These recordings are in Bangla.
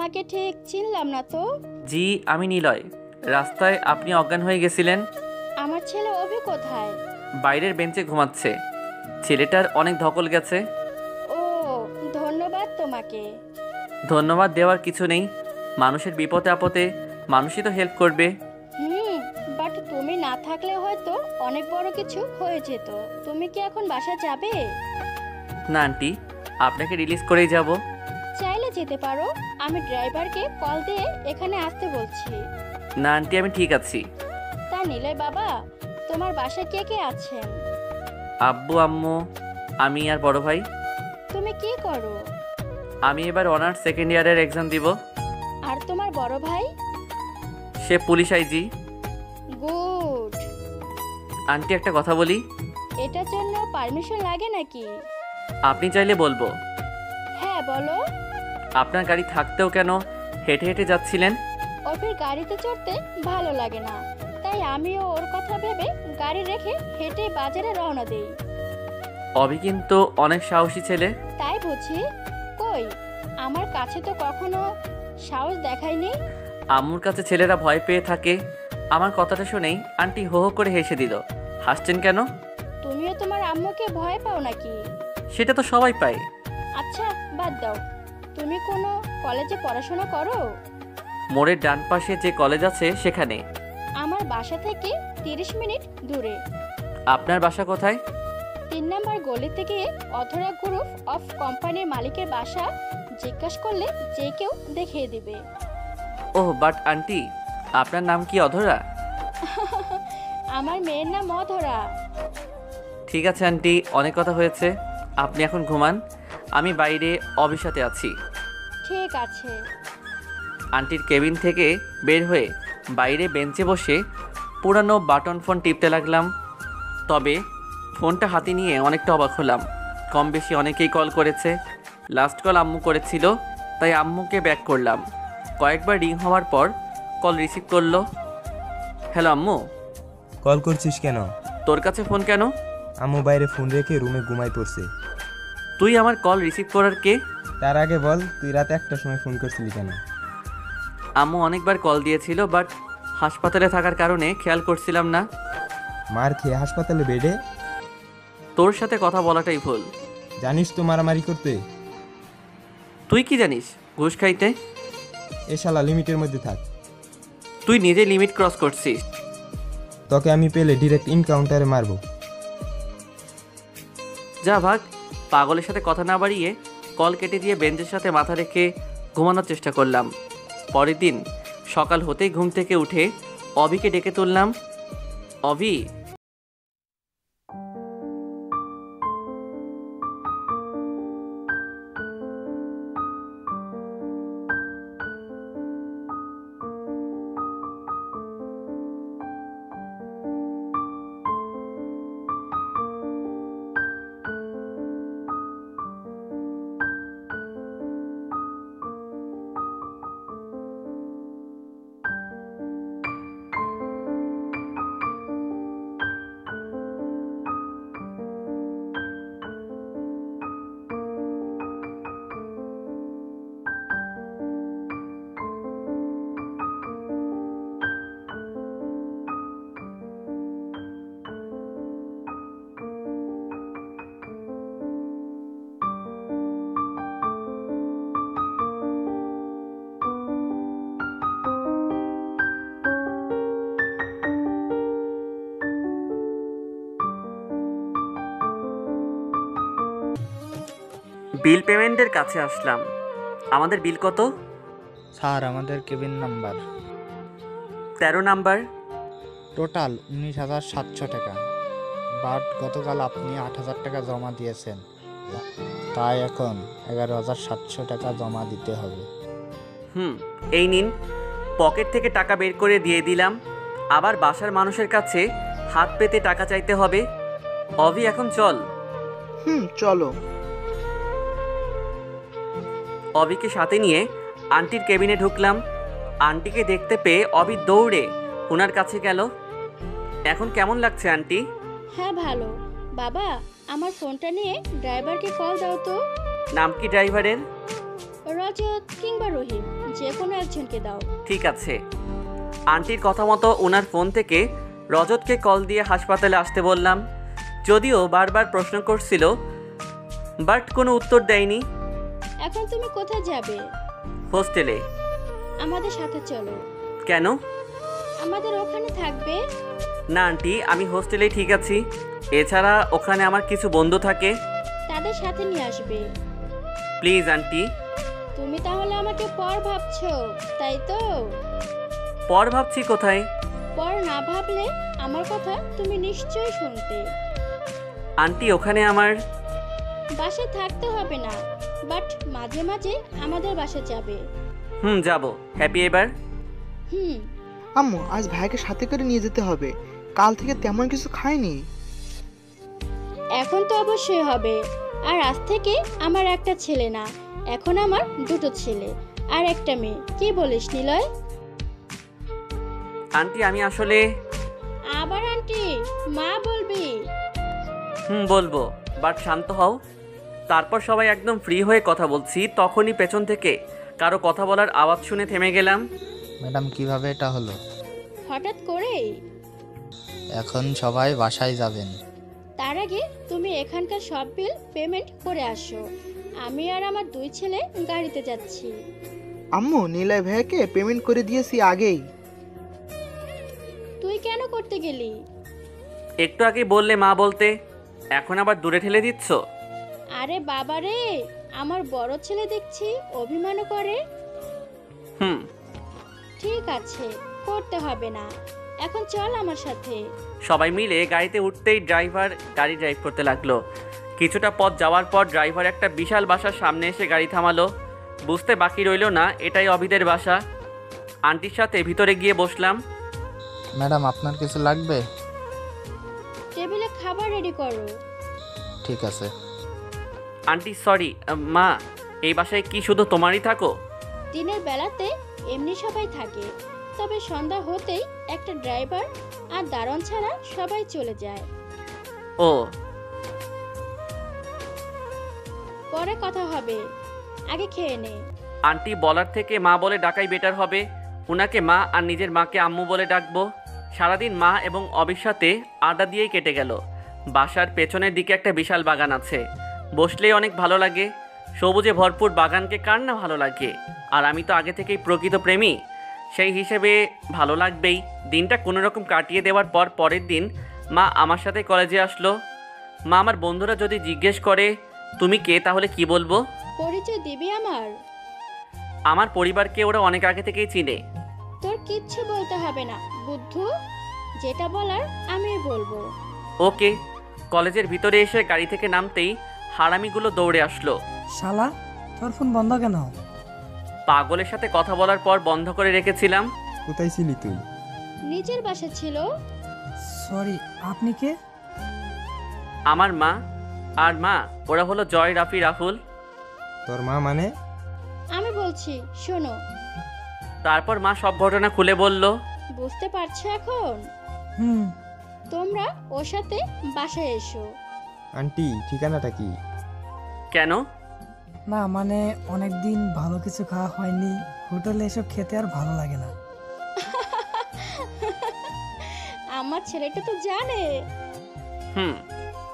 তোমাকে ঠিক চিনলাম না তো। জি, আমি নিলয়। রাস্তায় আপনি অজ্ঞান হয়ে গেছিলেন। আমার ছেলে অভি কোথায়? বাইরের বেঞ্চে ঘুমাচ্ছে। ছেলেটার অনেক ধকল গেছে। ও, ধন্যবাদ তোমাকে। ধন্যবাদ দেওয়ার কিছু নেই। মানুষের বিপদে আপদে মানুষই তো হেল্প করবে। বাট তুমি না থাকলে হয়তো অনেক বড় কিছু হয়ে যেত। তুমি কি এখন বাসা যাবে? না আন্টি, আপনাকে রিলিজ করেই যাব। চাইলে যেতে পারো, আমি ড্রাইভারকে কল দিয়ে এখানে আসতে বলছি। না আন্টি, আমি ঠিক আছি। তা নিলয় বাবা, তোমার বাসায় কে কে আছেন? আব্বু, আম্মু, আমি আর বড় ভাই। তুমি কি করো? আমি এবার অনার্স সেকেন্ড ইয়ারের এক্সাম দিব। আর তোমার বড় ভাই? সে পুলিশ আইজি। গুড। আন্টি, একটা কথা বলি। এটার জন্য পারমিশন লাগে নাকি? আপনি চাইলে বলবো। হ্যাঁ বলো। আপনার গাড়ি থাকতেও কেন হেঁটে হেঁটে যাচ্ছিলেন? অফির গাড়িতে চড়তে ভালো লাগে না, তাই আমিও ওর কথা ভেবে গাড়ি রেখে হেঁটে বাজারে রওনা দেই। অভি কিন্তু অনেক সাহসী ছেলে। তাই বুঝি? কই, আমার কাছে তো কখনো সাহস দেখায়নি। আম্মুর কাছে ছেলেরা ভয় পেয়ে থাকে। আমার কথাটা শুনেই আন্টি হো হো করে হেসে দিল। হাসছেন কেন? তুমিও তোমার আম্মুকে ভয় পাও নাকি? সেটা তো সবাই পায়। আচ্ছা বাদ দাও, তুমি কোনো কলেজে পড়াশোনা করো? মোড়ের ডান পাশে যে কলেজ আছে সেখানে। আমার বাসা থেকে 30 মিনিট দূরে। আপনার বাসা কোথায়? 3 নম্বর গলি থেকে অধরা গ্রুপ অফ কোম্পানির মালিকের বাসা জিজ্ঞাসা করলে যে কেউ দেখিয়ে দিবে। ওহ, বাট আন্টি, আপনার নাম কি অধরা? আমার মেয়ের নাম অধরা। ঠিক আছে আন্টি, অনেক কথা হয়েছে। আপনি এখন ঘুমান। আমি বাইরে অভির সাথে আছি। ঠিক আছে। আন্টির কেবিন থেকে বের হয়ে বাইরে বেঞ্চে বসে পুরানো বাটন ফোন টিপতে লাগলাম। তবে ফোনটা হাতে নিয়ে অনেকটা অবাক হলাম। কম বেশি অনেকেই কল করেছে। লাস্ট কল আম্মু করেছিল, তাই আম্মুকে ব্যাক করলাম। কয়েকবার রিং হওয়ার পর কল রিসিভ করলো। হ্যালো আম্মু। কল করছিস কেন? তোর কাছে ফোন কেন? আম্মু বাইরে ফোন রেখে রুমে ঘুমাই পড়ছে। তুই আমার কল রিসিভ করার কে? তার আগে বল, তুই রাতে 1টার সময় ফোন করছিলি কেন? আম্মু অনেকবার কল দিয়েছিল, বাট হাসপাতালে থাকার কারণে খেয়াল করছিলাম না। মার খেয়ে হাসপাতালে বেডে? তোর সাথে কথা বলাটাই ভুল। জানিস তো মারামারি করতে। তুই কি জানিস ঘুষ খাইতে? এ শালা লিমিটের মধ্যে থাক। তুই নিজে লিমিট ক্রস করছিস। তোকে আমি পেলে ডিরেক্ট ইনকাউন্টারে মারবো। যা ভাগ। পাগলের সাথে কথা না বাড়িয়ে কল কেটে দিয়ে বেঞ্চের সাথে মাথা রেখে ঘুমানোর চেষ্টা করলাম। পরের দিন সকাল হতেই ঘুম থেকে উঠে অভিকে ডেকে তুললাম। অভি। বিল পেমেন্টের কাছে আসলাম। আমাদের বিল কত? স্যার, আমাদের কেবিন নাম্বার 13 নাম্বার। টোটাল 19,700 টাকা। বাট গতকাল আপনি 8,000 টাকা জমা দিয়েছেন, তাই এখন 11,700 টাকা জমা দিতে হবে। এই নিন। পকেট থেকে টাকা বের করে দিয়ে দিলাম। আবার বাসার মানুষের কাছে হাত পেতে টাকা চাইতে হবে? অভি, এখন চল। চলো। অভিকে সাথে নিয়ে আন্টির কেবিনে ঢুকলাম। আন্টিকে দেখতে পেয়ে অভি দৌড়ে ওনার কাছে গেল। এখন কেমন লাগছে আন্টি? হ্যাঁ ভালো। বাবা, আমার ফোনটা নিয়ে ড্রাইভারকে কল দাও তো। নাম কি ড্রাইভারের? রজত কিংবা রহিম, যে কোনো একজনকে দাও। ঠিক আছে। আন্টির কথা মতো ওনার ফোন থেকে রজতকে কল দিয়ে হাসপাতালে আসতে বললাম। যদিও বারবার প্রশ্ন করছিল, বাট কোনো উত্তর দেয়নি। এখন তুমি কোথায় যাবে? হোস্টেলে। আমাদের সাথে চলো। কেন? আমাদের ওখানে থাকবে। না আন্টি, আমি হোস্টেলেই ঠিক আছি। এছাড়া ওখানে আমার কিছু বন্ধু থাকে। তাদের সাথে নিয়ে আসবে। Please aunty. তুমি তাহলে আমাকে পর ভাবছো, তাই তো? পর ভাবছি কোথায়? পর না ভাবলে আমার কথা তুমি নিশ্চয়ই শুনতে। আন্টি ওখানে আমার বাসায় থাকতে হবে না, বাট মাঝে মাঝে আমাদের বাসায় যাবে। যাব। হ্যাপি এবার? হুম। আম্মু, আজ ভাইকে সাথে করে নিয়ে যেতে হবে। কাল থেকে তেমন কিছু খাইনি। এখন তো অবশ্যই হবে। আর আজ থেকে আমার একটা ছেলে না, এখন আমার দুটো ছেলে আর একটা মেয়ে। কি বলিস নিলয়? আন্টি আমি আসলে আবার আন্টি মা বলবি? বলবো, বাট শান্ত হও। তারপর সবাই একদম ফ্রি হয়ে কথা বলছি, তখনই পেছন থেকে কারো কথা বলার আওয়াজ শুনে থেমে গেলাম। ম্যাডাম কিভাবে এটা হলো? হঠাৎ করে? এখন সবাই বাসায় যাবেন। তার আগে তুমি এখানকার সব বিল পেমেন্ট করে আসো। আমি আর আমার দুই ছেলে গাড়িতে যাচ্ছি। আম্মু, নীলয় ভাইয়াকে পেমেন্ট করে দিয়েছি আগেই। তুই কেন করতে গেলি? একটু আগে বললে মা বলতে, এখন আবার দূরে ঠেলে দিচ্ছ। আরে বাবা রে, আমার বড় ছেলে দেখছি অভিমানও করে। হুম ঠিক আছে, করতে হবে না। এখন চল আমার সাথে। সবাই মিলে গাড়িতে উঠতেই ড্রাইভার গাড়ি ড্রাইভ করতে লাগলো। কিছুটা পথ যাওয়ার পর ড্রাইভার একটা বিশাল বাসার সামনে এসে গাড়ি থামালো। বুঝতে বাকি রইল না এটাই অভিদের বাসা। আন্টির সাথে ভিতরে গিয়ে বসলাম। ম্যাডাম আপনার কিছু লাগবে? টেবিলে খাবার রেডি করো। ঠিক আছে। আন্টি সরি, মা এই বাসায় কি শুধু তোমারই থাকো? দিনের বেলাতে এমনি সবাই থাকে, তবে সন্ধ্যা হতেই একটা ড্রাইভার আর দারোয়ান ছাড়া সবাই চলে যায়। ও পরে কথা হবে, আগে খেয়ে নে। আন্টি বলার থেকে মা বলে ডাকাই বেটার হবে। ওনাকে মা আর নিজের মাকে আম্মু বলে ডাকবো। সারাদিন মা এবং অবির সাথে আড্ডা দিয়েই কেটে গেল। বাসার পেছনের দিকে একটা বিশাল বাগান আছে, বসলেই অনেক ভালো লাগে। সবুজে ভরপুর বাগানকে কার না ভালো লাগে? আর আমি তো আগে থেকেই প্রকৃত প্রেমী, সেই হিসেবে ভালো লাগবেই। দিনটা কোনো রকম কাটিয়ে দেওয়ার পর পরের দিন মা আমার সাথে কলেজে আসলো। মা আমার বন্ধুরা যদি জিজ্ঞেস করে তুমি কে, তাহলে কি বলবো? পরিচয় দিবি আমার? আমার পরিবারকে ওরা অনেক আগে থেকেই চিনে। তোর কিচ্ছু বলতে হবে না বুদ্ধু, যেটা বলার আমি বলবো। ওকে। কলেজের ভিতরে এসে গাড়ি থেকে নামতেই হারামিগুলো দৌড়ে আসলো। শালা, তোর ফোন বন্ধ কেন? পাগলের সাথে কথা বলার পর বন্ধ করে রেখেছিলাম। কোথায় ছিলি তুই? নিজের বাসা ছিল। সরি, আপনি কে? আমার মা। আর মা ওরা হলো জয়, রাফি, রাহুল। তোর মা মানে? আমি বলছি শোনো। তারপর মা সব ঘটনা খুলে বলল। বুঝতে পারছো এখন? হুম। তোমরা ওর সাথে বাসায় এসো। আন্টি ঠিকানাটা কি? কেন? না মানে অনেকদিন ভালো কিছু খাওয়া হয়নি, হোটেলে এসব খেতে আর ভালো লাগে না। আমার ছেলেটা তো জানে। হুম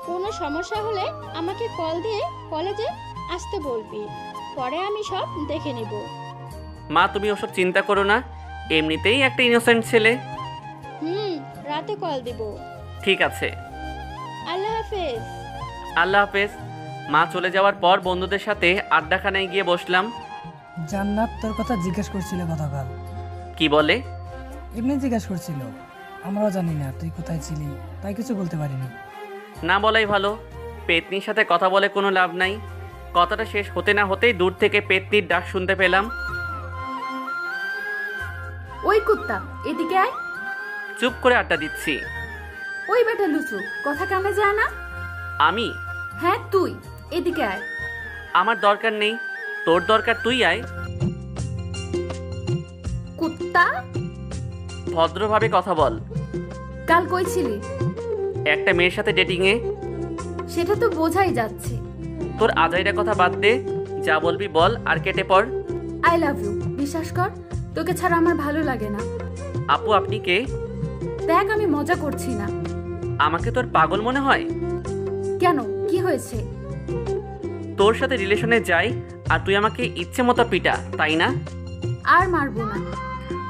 কোনো সমস্যা হলে আমাকে কল দিয়ে কলেজে আসতে বলবি, পরে আমি সব দেখে নিব। মা তুমি ওসব চিন্তা করো না, এমনিতেই একটা ইনোসেন্ট ছেলে। রাতে কল দিব। ঠিক আছে। আল্লাহ হাফেজ। আল্লাহ হাফেজ। মা চলে যাওয়ার পর বন্ধুদের সাথে আড্ডাখানায় গিয়ে বসলাম। জান্নাত তোর কথা জিজ্ঞেস করছিল গতকাল। কি বলে? এমনি জিজ্ঞেস করছিল, আমরাও জানি না তুই কোথায় ছিলি, তাই কিছু বলতে পারিনি। না বলাই ভালো, পেতনির সাথে কথা বলে কোনো লাভ নাই। কথাটা শেষ হতে না হতেই দূর থেকে পেতনির ডাক শুনতে পেলাম। ওই কুত্তা, এদিকে আয়। চুপ করে আড্ডা দিচ্ছি। ওই বেটা লুচু, কথা কানে যায় না? আমি? হ্যাঁ তুই, এদিকে আয়। আমার দরকার নেই, তোর দরকার, তুই আয়। কুত্তা, ভদ্রভাবে কথা বল। কাল কই ছিলি? একটা মেয়ের সাথে ডেটিংয়ে। সেটা তো বোঝাই যাচ্ছে। তোর আজাইরা কথা বাদ দে, যা বলবি বল আর কেটে পড়। I love you. বিশ্বাস কর, তোকে ছাড়া আমার ভালো লাগে না। আপু আপনি কে? দেখ, আমি মজা করছি না। আমাকে তোর পাগল মনে হয়? কেন, কি হয়েছে? তোর সাথে রিলেশনে যাই আর তুই আমাকে ইচ্ছে মতো পিটা, তাই না? আর মারবো না।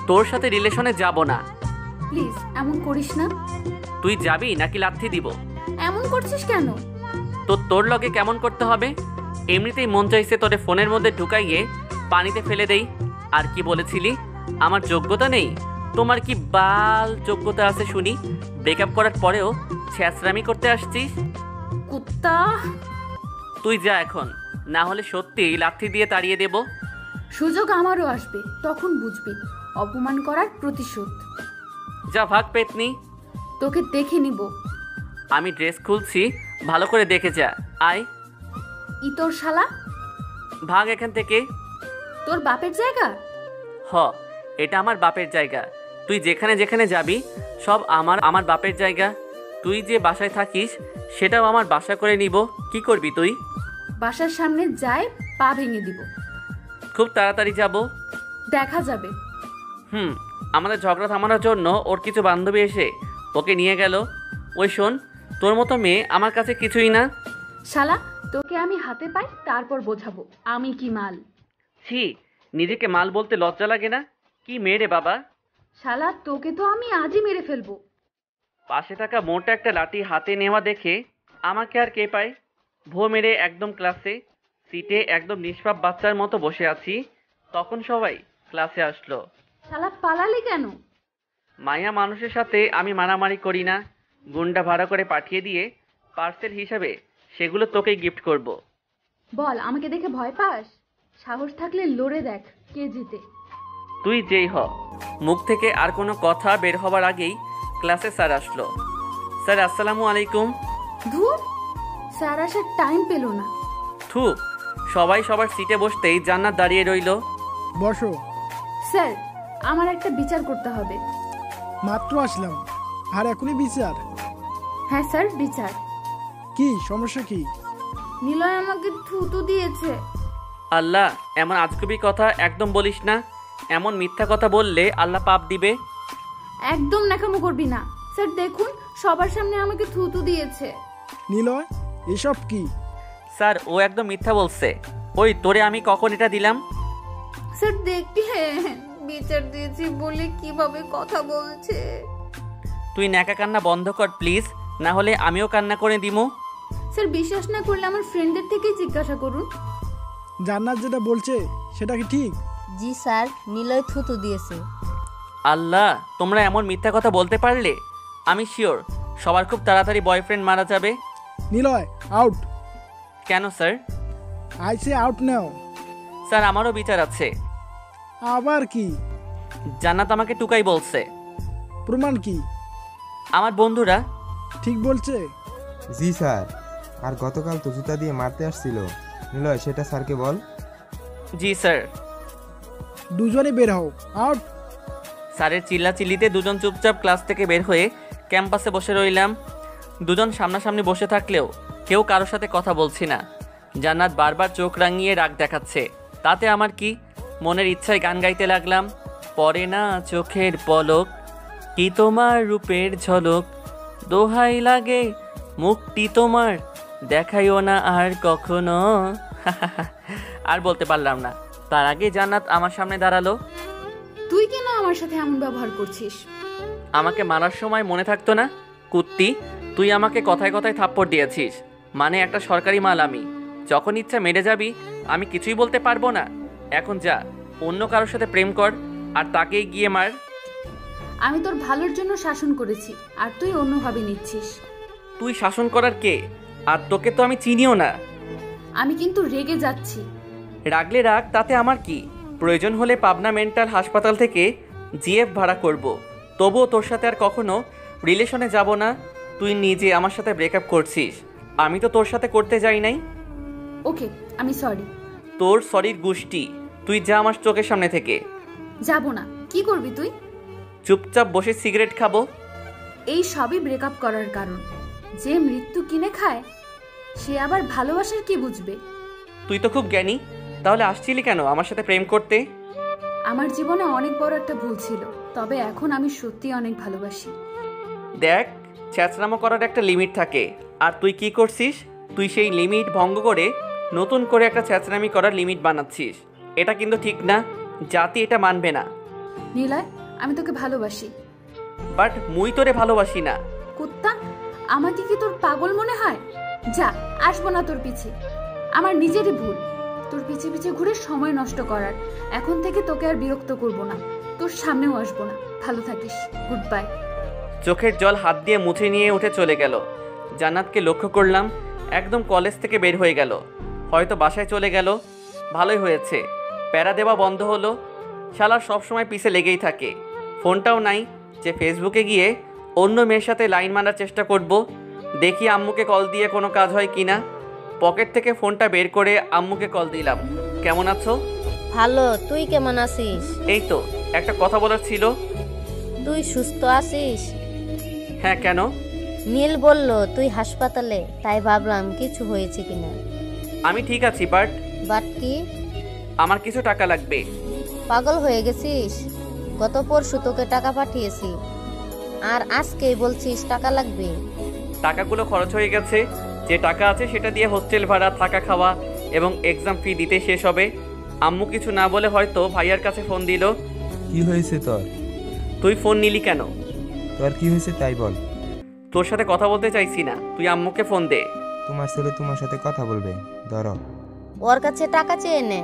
তোর সাথে রিলেশনে যাব না। প্লিজ এমন করিস না। তুই যাবি নাকি লাথি দিব? এমন করছিস কেন? তো তোর লগে কেমন করতে হবে? এমনিতেই মন চাইছে তোরে ফোনের মধ্যে ঢুকাইয়ে পানিতে ফেলে দেই। আর কি বলেছিলি আমার যোগ্যতা নেই? তোমার কি বাল যোগ্যতা আছে শুনি? ব্রেকআপ করার পরেও ছ্যাঁচড়ামি করতে আসছিস? কুত্তা। তুই যা এখন, না হলে সত্যি লাথি দিয়ে তাড়িয়ে দেব। সুযোগ আমারও আসবে, তখন বুঝবি অপমান করার প্রতিশোধ। যা ভাগ পেতনি। তোকে দেখে নিব। আমি ড্রেস খুলছি, ভালো করে দেখে যা। আয়। ইতর শালা। ভাগ এখান থেকে। তোর বাপের জায়গা? হ, এটা আমার বাপের জায়গা। তুই যেখানে যেখানে যাবি সব আমার বাপের জায়গা। তুই যে বাসায় থাকিস সেটাও আমার বাসা করে নিব। কি করবি তুই? বাসার সামনে যায় পা ভেঙে দিব। খুব তাড়াতাড়ি যাব। দেখা যাবে। আমাদের ঝগড়া থামানোর জন্য ওর কিছু বান্ধবী এসে ওকে নিয়ে গেল। ওই শোন, তোর মতো মেয়ে আমার কাছে কিছুই না। শালা, তোকে আমি হাতে পাই তারপর বোঝাবো আমি কি মাল। ছি, নিজেকে মাল বলতে লজ্জা লাগে না? কি মেয়ে রে বাবা। শালা, তোকে তো আমি আজই মেরে ফেলবো। পাশে থাকা মোটা একটা লাঠি হাতে নেওয়া দেখে আমাকে আর কে পায়। ভো মেরে একদম ক্লাসে সিটে একদম নিষ্পাপ বাচ্চার মতো বসে আছি। তখন সবাই ক্লাসে আসলো। শালা, পালালি কেন? মায়া মানুষের সাথে আমি মারামারি করি না। গুন্ডা ভাড়া করে পাঠিয়ে দিয়ে পার্সেল হিসাবে সেগুলো তোকেই গিফট করব। বল, আমাকে দেখে ভয় পাস? সাহস থাকলে লড়ে দেখ কে জিতে। তুই যেই হ। মুখ থেকে আর কোনো কথা বের হবার আগেই ক্লাসে স্যার আসলো। স্যার আসসালামু আলাইকুম। ধুর, স্যার আসার টাইম পেল না। থু, সবাই সবার সিটে বসতেই জান্নাত দাঁড়িয়ে রইল। বসো। স্যার, আমার একটা বিচার করতে হবে। মাত্র আসলাম আর এখনই বিচার? হ্যাঁ স্যার, বিচার। কি সমস্যা কি? নিলয় আমাকে থুতু দিয়েছে। আল্লাহ, এমন আজগুবি কথা একদম বলিস না। এমন মিথ্যা কথা বললে আল্লাহ পাপ দিবে। একদম ন্যাকামো করবি না। স্যার দেখুন, সবার সামনে আমাকে থুতু দিয়েছে। নিলয়, এসব কি? স্যার, ও একদম মিথ্যা বলছে। ওই তোরে আমি কখন এটা দিলাম? স্যার দেখি, বিচার দিয়েছি বলে কিভাবে কথা বলছে। তুই ন্যাকা কান্না বন্ধ কর প্লিজ, না হলে আমিও কান্না করে দিমু। স্যার বিশ্বাস না করলে আমার ফ্রেন্ডদের থেকেই জিজ্ঞাসা করুন। জান্নাত যেটা বলছে সেটা কি ঠিক? জি স্যার, নিলয় থুতু দিয়েছে। আল্লাহ, তোমরা এমন মিথ্যা কথা বলতে পারলে? আমি শিওর সবার খুব তাড়াতাড়ি বয়ফ্রেন্ড মারা যাবে। নিলয় আউট। কেন sir? I say out now. Sir, আমারও বিচার আছে। আবার কি? জান্নাত আমাকে টুকাই বলছে। প্রমাণ কি? আমার বন্ধুরা। ঠিক বলছে? জি স্যার, আর গতকাল তো জুতা দিয়ে মারতে আসছিল। নিলয়, সেটা স্যারকে বল। জি স্যার। দুজনে বের হও। আউট। স্যারের চিল্লাচিল্লিতে দুজন চুপচাপ ক্লাস থেকে বের হয়ে ক্যাম্পাসে বসে রইলাম। দুজন সামনাসামনি বসে থাকলেও কেউ কারোর সাথে কথা বলছি না। জান্নাত বারবার চোখ রাঙিয়ে রাগ দেখাচ্ছে, তাতে আমার কি? মনের ইচ্ছায় গান গাইতে লাগলাম। পড়ে না চোখের পলক, কি তোমার রূপের ঝলক, দোহাই লাগে মুখটি তোমার, দেখাইও না আর কখনো। আর বলতে পারলাম না। তার আগে জান্নাত আমার সামনে দাঁড়ালো। তুই কেন আমার সাথে এমন ব্যবহার করছিস? আমাকে মারার সময় মনে থাকতো না? কুত্তি, তুই আমাকে কথায় কথায় থাপ্পড় দিয়েছিস, মানে একটা সরকারি মাল আমি। যখন ইচ্ছা মেরে যাবি, আমি কিছুই বলতে পারবো না। এখন যা, অন্য কারোর সাথে প্রেম কর আর তাকেই গিয়ে মার। আমি তোর ভালোর জন্য শাসন করেছি, আর তুই অন্যভাবে নিচ্ছিস। তুই শাসন করার কে? আর তোকে তো আমি চিনিও না। আমি কিন্তু রেগে যাচ্ছি। রাগলে রাগ, তাতে আমার কি? প্রয়োজন হলে পাবনা মেন্টাল হাসপাতাল থেকে জিএফ ভাড়া করব। তবুও তোর সাথে আর কখনো রিলেশনে যাব না। তুই নিজে আমার সাথে ব্রেকআপ করছিস, আমি তো তোর সাথে করতে যাই নাই। ওকে, আমি সরি। তোর সরির গুষ্টি, তুই যা আমার চোখের সামনে থেকে। যাব না। কি করবি তুই? চুপচাপ বসে সিগারেট খাবো। এই সবই ব্রেকআপ করার কারণ। যে মৃত্যু কিনে খায় সে আবার ভালোবাসার কি বুঝবে? তুই তো খুব জ্ঞানী, তাহলে আসছিলি কেন আমার সাথে প্রেম করতে? আমার জীবনে অনেক বড় একটা ভুল ছিল, তবে এখন আমি সত্যি অনেক ভালোবাসি। দেখ, ছ্যাঁচড়ামো করার একটা লিমিট থাকে, আর তুই কি করছিস? তুই সেই লিমিট ভঙ্গ করে নতুন করে একটা ছ্যাঁচড়ামি করার লিমিট বানাচ্ছিস। এটা কিন্তু ঠিক না, জাতি এটা মানবে না। নিলয়, আমি তোকে ভালোবাসি। বাট মুই তোরে ভালোবাসি না। কুত্তা, আমাকে কি তোর পাগল মনে হয়? যা, আসবো না তোর পিছে। আমার নিজেরই ভুল তোর পিছে পিছে ঘুরে সময় নষ্ট করার। এখন থেকে তোকে আর বিরক্ত করব না, তোর সামনেও আসবো না। ভালো থাকিস, গুড বাই। চোখের জল হাত দিয়ে মুছে নিয়ে উঠে চলে গেল। জান্নাতকে লক্ষ্য করলাম, একদম কলেজ থেকে বের হয়ে গেল। হয়তো বাসায় চলে গেল। ভালোই হয়েছে, প্যারা দেওয়া বন্ধ হলো। শালার সবসময় পিছে লেগেই থাকে। ফোনটাও নাই যে ফেসবুকে গিয়ে অন্য মেয়ের সাথে লাইন মারার চেষ্টা করব। দেখি আম্মুকে কল দিয়ে কোনো কাজ হয় কি না। পকেট থেকে ফোনটা বের করে আম্মুকে কল দিলাম। কেমন আছো? ভালো, তুই কেমন আছিস? এই তো, একটা কথা বলার ছিল। তুই সুস্থ আছিস? হ্যাঁ, কেন? নীল বলল তুই হাসপাতালে, তাই ভাবলাম কিছু হয়েছে কিনা। আমি ঠিক আছি, বাট কি? আমার কিছু টাকা লাগবে। পাগল হয়ে গেছিস? গত পরশু তোকে টাকা পাঠিয়েছি, আর আজকেই বলছিস টাকা লাগবে? টাকাগুলো খরচ হয়ে গেছে। যে টাকা আছে সেটা দিয়ে হোস্টেল ভাড়া, থাকা খাওয়া এবং এক্সাম ফি দিতে শেষ হবে। আম্মু কিছু না বলে হয়তো ভাইয়ার কাছে ফোন দিল। কি হয়েছে তোর? তুই ফোন নিলি কেন? তোর কি হয়েছে তাই বল। তোর সাথে কথা বলতে চাইছি না, তুই আম্মুকে ফোন দে। তোমার ছেলে তোমার সাথে কথা বলবে, ধরো। ওর কাছে টাকা চেয়ে নে।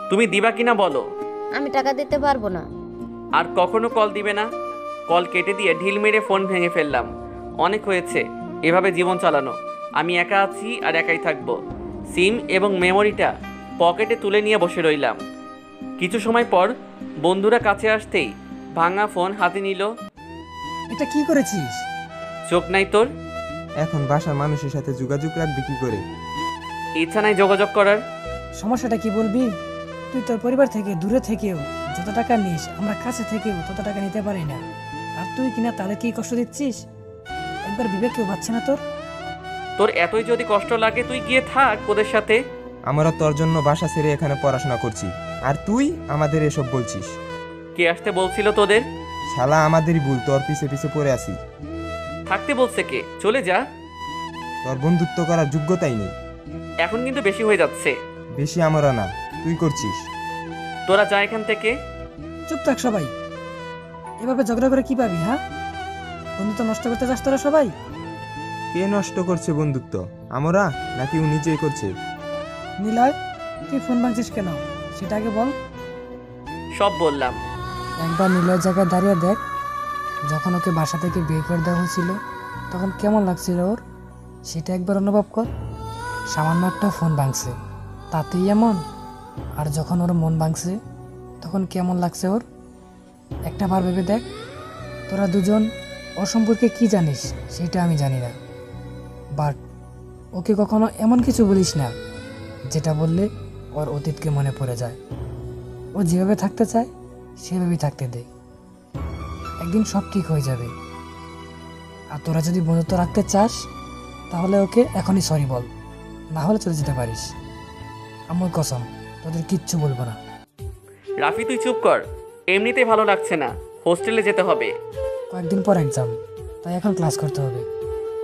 তুমি দিবা কিনা বলো। আমি টাকা দিতে পারবো না। আর কখনো কল দিবে না। কল কেটে দিয়ে ঢিল মেরে ফোন ভেঙে ফেললাম। অনেক হয়েছে এভাবে জীবন চালানো। আমি একা আছি আর একাই থাকবো। সিম এবং মেমোরিটা পকেটে তুলে নিয়ে বসে রইলাম। কিছু সময় পর বন্ধুরা কাছে আসতেই ভাঙা ফোন হাতে নিল। এটা কি করেছিস? চোখ নাই তোর? এখন বাসার মানুষের সাথে যোগাযোগ রাখবি কি করে? ইচ্ছা নাই যোগাযোগ করার। সমস্যাটা কি বলবি? তুই তোর পরিবার থেকে দূরে থেকেও যত টাকা নিস, আমরা কাছে থেকেও তত টাকা নিতে পারি না। আর তুই কিনা তাদের কি কষ্ট দিচ্ছিস? একবার বিবেক কেউ পাচ্ছে না তোর? তোর এতই যদি কষ্ট লাগে তুই গিয়ে থাক ওদের সাথে। আমরা তোর জন্য বাসা ছেড়ে এখানে পড়াশোনা করছি, আর তুই আমাদের এসব বলছিস? কে আসতে বলছিল তোদের? শালা আমাদেরই ভুল, তোর পিছে পিছে পড়ে আছি। থাকতে বলছে কে? চলে যা। তোর বন্ধুত্ব করার যোগ্যতাই নেই। এখন কিন্তু বেশি হয়ে যাচ্ছে। বেশি আমরা না, তুই করছিস। তোরা যা এখান থেকে। চুপ থাক সবাই। এভাবে ঝগড়া করে কি পাবি? হ্যাঁ, বন্ধুত্ব নষ্ট করতে চাস তোরা সবাই? কে নষ্ট করছে বন্ধুত্ব, আমরা নাকি ও নিজেই করছে? নিলয়, তুই ফোন ভাঙছিস কেন সেটা আগে বল। সব বললাম। একবার নিলয়ের জায়গায় দাঁড়িয়ে দেখ, যখন ওকে বাসা থেকে বের করে দেওয়া হয়েছিল তখন কেমন লাগছিল ওর, সেটা একবার অনুভব কর। সামান্য একটা ফোন ভাঙছে তাতেই এমন, আর যখন ওর মন ভাঙছে তখন কেমন লাগছে ওর, একটা বার ভেবে দেখ। তোরা দুজন ওর সম্পর্কে কি জানিস সেটা আমি জানি না, বাট ওকে কখনো এমন কিছু বলিস না যেটা বললে ওর অতীতকে মনে পড়ে যায়। ও যেভাবে থাকতে চায় সেভাবেই থাকতে দে, একদিন সব ঠিক হয়ে যাবে। আর তোরা যদি বন্ধুত্ব রাখতে চাস তাহলে ওকে এখনই সরি বল, না হলে চলে যেতে পারিস। আমার কসম তোদের কিচ্ছু বলবো না। রাফি তুই চুপ কর, এমনিতেই ভালো লাগছে না, হোস্টেলে যেতে হবে। কয়েকদিন পর এক্সাম, তাই এখন ক্লাস করতে হবে।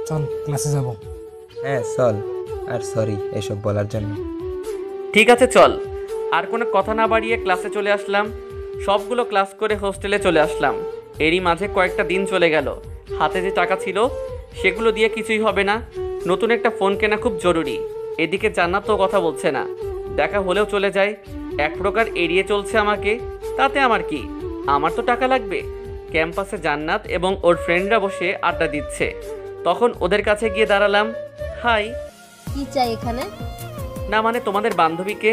চল ক্লাসে যাব। হ্যাঁ চল, আর সরি এসব বলার জন্য। ঠিক আছে চল। আর কোনো কথা না বাড়িয়ে ক্লাসে চলে আসলাম। সবগুলো ক্লাস করে হোস্টেলে চলে আসলাম। এরই মাঝে কয়েকটা দিন চলে গেল। হাতে যে টাকা ছিল সেগুলো দিয়ে কিছুই হবে না। নতুন একটা ফোন কেনা খুব জরুরি। এদিকে জান্নাত তো কথা বলছে না, দেখা হলেও চলে যায়। এক প্রকার এড়িয়ে চলছে আমাকে, তাতে আমার কি? আমার তো টাকা লাগবে। ক্যাম্পাসে জান্নাত এবং ওর ফ্রেন্ডরা বসে আড্ডা দিচ্ছে, তখন ওদের কাছে গিয়ে দাঁড়ালাম। হাই। কি চাই এখানে? না মানে তোমাদের বান্ধবীকে।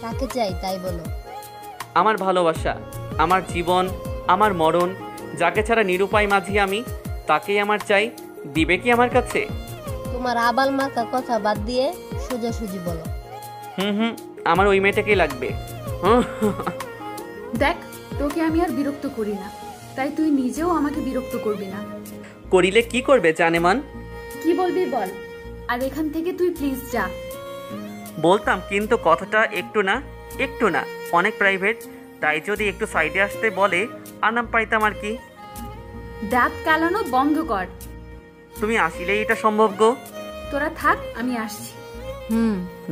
কাকে চাই তাই বলো। আমার ভালোবাসা, আমার জীবন, আমার মরণ, যাকে ছাড়া নিরুপায় মাঝি আমি, তাকেই আমার চাই। দিবে কি আমার কাছে? তোমার আবাল মার্কা কথা বাদ দিয়ে সোজাসুজি বলো। আমার ওই মেয়েটাকেই লাগবে। দেখ, তোকে আমি আর বিরক্ত করি না, তাই তুই নিজেও আমাকে বিরক্ত করবি না। করিলে কি করবে জানেমান? কি বলবি বল, আর এখান থেকে তুই প্লিজ যা। বলতাম, কিন্তু কথাটা একটু না অনেক প্রাইভেট, তাই যদি একটু সাইডে আসতে বলে আরাম পাইতাম আর কি। দাঁত কালানো বন্ধ কর। তুমি আসলেই এটা সম্ভব গো? তোরা থাক, আমি আসছি।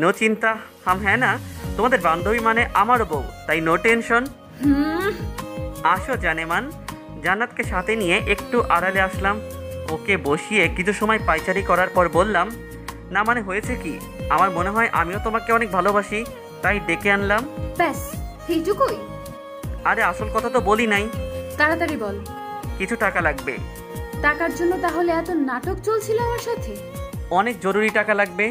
নো চিন্তা, হাম হ্যাঁ না, তোমাদের বান্ধবী মানে আমারও বউ, তাই নো টেনশন। আসো জানেমান। জান্নাতকে সাথে নিয়ে একটু আড়ালে আসলাম, ওকে বসিয়ে কিছু সময় পাইচারি করার পর বললাম, না মানে হয়েছে কি, আমার মনে হয় আমিও তোমাকে অনেক ভালোবাসি, তাই ডেকে আনলাম। ব্যাস এইটুকুই? আরে আসল কথা তো বলি নাই। তাড়াতাড়ি বল। কিছু টাকা লাগবে। টাকার জন্য তাহলে এত নাটক চলছিল আমার সাথে? অনেক জরুরি টাকা লাগবে।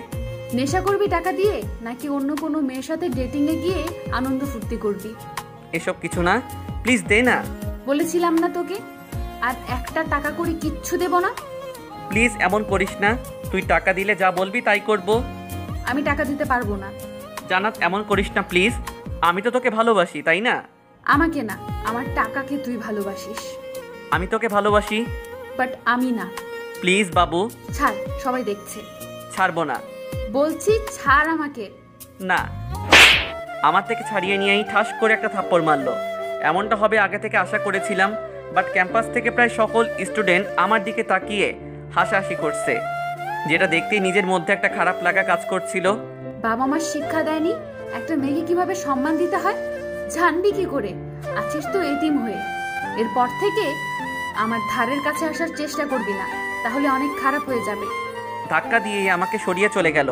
নেশা করবি টাকা দিয়ে, নাকি অন্য কোনো মেয়ের সাথে ডেটিং এ গিয়ে আনন্দ ফুর্তি করবি? এসব কিছু না, প্লিজ দে না। বলেছিলাম না তোকে, আর একটা টাকা করে কিচ্ছু দেব না। প্লিজ এমন করিস না, তুই টাকা দিলে যা বলবি তাই করব। আমি টাকা দিতে পারবো না। জান্নাত এমন করিস না প্লিজ, আমি তো তোকে ভালোবাসি, তাই না? আমাকে না, আমার টাকাকে তুই ভালোবাসিস। আমি তোকে ভালোবাসি, বাট আমি না। প্লিজ বাবু। ছাড়, সবাই দেখছে। ছাড়বো না বলছি, ছাড় আমাকে। না। আমার থেকে ছাড়িয়ে নিয়েই ঠাস করে একটা থাপ্পড় মারলো। এমনটা হবে আগে থেকে আশা করেছিলাম, বাট ক্যাম্পাস থেকে প্রায় সকল স্টুডেন্ট আমার দিকে তাকিয়ে হাসাহাসি করছে, যেটা দেখতেই নিজের মধ্যে একটা খারাপ লাগা কাজ করছিল। বাবা মা শিক্ষা দেয়নি একটা মেয়েকে কিভাবে সম্মান দিতে হয়? জানবি কি করে? আছিস তো এতিম হয়ে। এরপর থেকে আমার ধারের কাছে আসার চেষ্টা করবি না, তাহলে অনেক খারাপ হয়ে যাবে। ধাক্কা দিয়ে আমাকে সরিয়ে চলে গেল।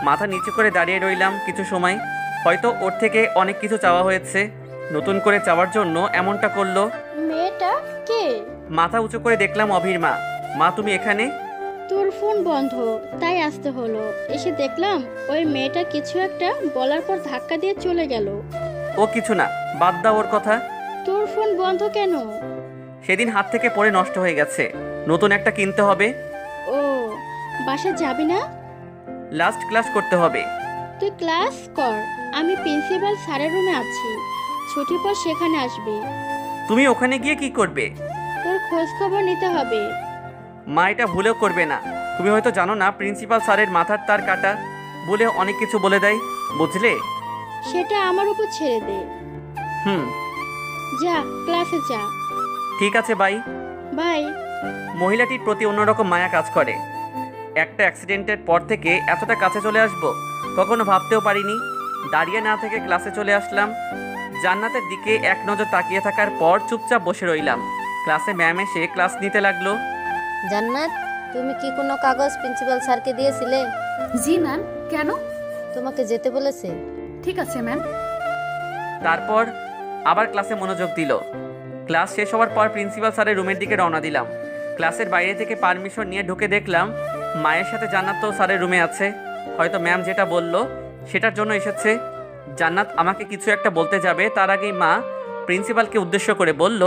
মাথা নিচু করে দাঁড়িয়ে রইলাম কিছু সময়। হয়তো ওর থেকে অনেক কিছু চাওয়া হয়েছে, নতুন করে চাওয়ার জন্য এমনটা করলো। মেয়েটা কে? মাথা উঁচু করে দেখলাম অভির মা। মা তুমি এখানে? তোর ফোন বন্ধ, তাই আসতে হলো। এসে দেখলাম ওই মেয়েটা কিছু একটা বলার পর ধাক্কা দিয়ে চলে গেল। ও কিছু না, বাদ দাও ওর কথা। তোর ফোন বন্ধ কেন? সেদিন হাত থেকে পড়ে নষ্ট হয়ে গেছে, নতুন একটা কিনতে হবে। ও, বাসা যাবি না? লাস্ট ক্লাস করতে হবে। তুই ক্লাস কর, আমি প্রিন্সিপাল স্যারের রুমে আছি, ছুটির পর সেখানে আসবি। তুমি ওখানে গিয়ে কি করবে? তোর খোঁজ খবর নিতে হবে। মা এটা ভুলেও করবে না। তুমি হয়তো জানো না, প্রিন্সিপাল স্যারের মাথার তার কাটা, বলে অনেক কিছু বলে দেয়, বুঝলে? সেটা আমার উপর ছেড়ে দে। যা, ক্লাসে যা। ঠিক আছে, বাই। বাই। মহিলাটির প্রতি অন্যরকম মায়া কাজ করে। একটা অ্যাক্সিডেন্টের পর থেকে এতটা কাছে চলে আসবো কখনো ভাবতেও পারিনি। দাঁড়িয়ে না থেকে ক্লাসে চলে আসলাম। জান্নাতের দিকে এক নজর তাকিয়ে থাকার পর চুপচাপ বসে রইলাম। ক্লাসে ম্যাম এসে ক্লাস নিতে লাগলো। জান্নাত, তুমি কি কোনো কাগজ প্রিন্সিপাল স্যারকে দিয়েছিলে? জি ম্যাম। কেন? তোমাকে যেতে বলেছে। ঠিক আছে ম্যাম। তারপর আবার ক্লাসে মনোযোগ দিল। ক্লাস শেষ হওয়ার পর প্রিন্সিপাল স্যারের রুমের দিকে রওনা দিলাম। ক্লাসের বাইরে থেকে পারমিশন নিয়ে ঢুকে দেখলাম মায়ের সাথে জান্নাত তো স্যারের রুমে আছে। হয়তো ম্যাম যেটা বলল সেটার জন্য এসেছে। জান্নাত আমাকে কিছু একটা বলতে যাবে, তার আগেই মা প্রিন্সিপালকে উদ্দেশ্য করে বলল,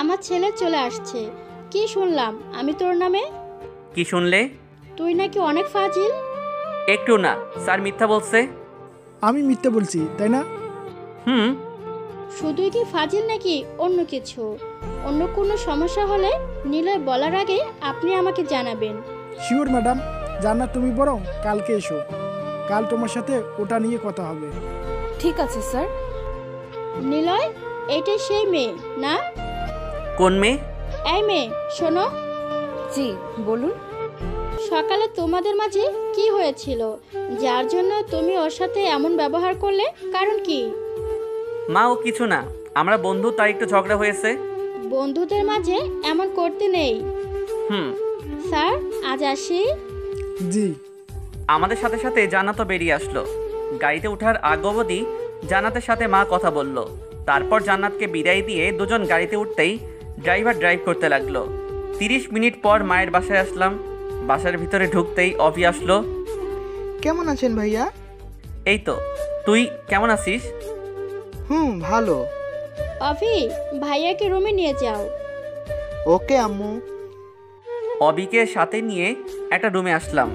আমার ছেলে চলে আসছে। কি শুনলাম আমি তোর নামে? কি শুনলে? তুই নাকি অনেক ফাজিল। একটু না, স্যার মিথ্যা বলছে। আমি মিথ্যে বলছি, তাই না? শুধুই কি ফাজিল নাকি অন্য কিছু? অন্য কোনো সমস্যা হলে নিলয় বলার আগে আপনি আমাকে জানাবেন। Sure madam. জান্নাত, তুমি বরং কালকে এসো, কাল তোমার সাথে ওটা নিয়ে কথা হবে। ঠিক আছে স্যার। নিলয়, এটাই সেই মেয়ে না? কোন মেয়ে? এই মেয়ে, শোনো। জি বলুন। সকালে তোমাদের মাঝে কি হয়েছিল যার জন্য তুমি ওর সাথে এমন ব্যবহার করলে? কারণ কি? মা ও কিছু না, আমরা বন্ধু, তাই একটু ঝগড়া হয়েছে। বন্ধুদের মাঝে এমন করতে নেই। স্যার, আজ আসি। জি। আমাদের সাথে সাথে জান্নাতও বেরিয়ে আসলো। গাড়িতে ওঠার আগ অবধি জান্নাতের সাথে মা কথা বলল। তারপর জান্নাতকে বিদায় দিয়ে দুজন গাড়িতে উঠতেই ড্রাইভার ড্রাইভ করতে লাগলো। 30 মিনিট পর মায়ের বাসায় আসলাম। বাসার ভিতরে ঢুকতেই অভি আসলো। কেমন আছেন ভাইয়া? এই তো, তুই কেমন আছিস? ভালো। অভি, ভাইয়াকে রুমে নিয়ে যাও। ওকে আম্মু। অবিকে সাথে নিয়ে একটা রুমে আসলাম।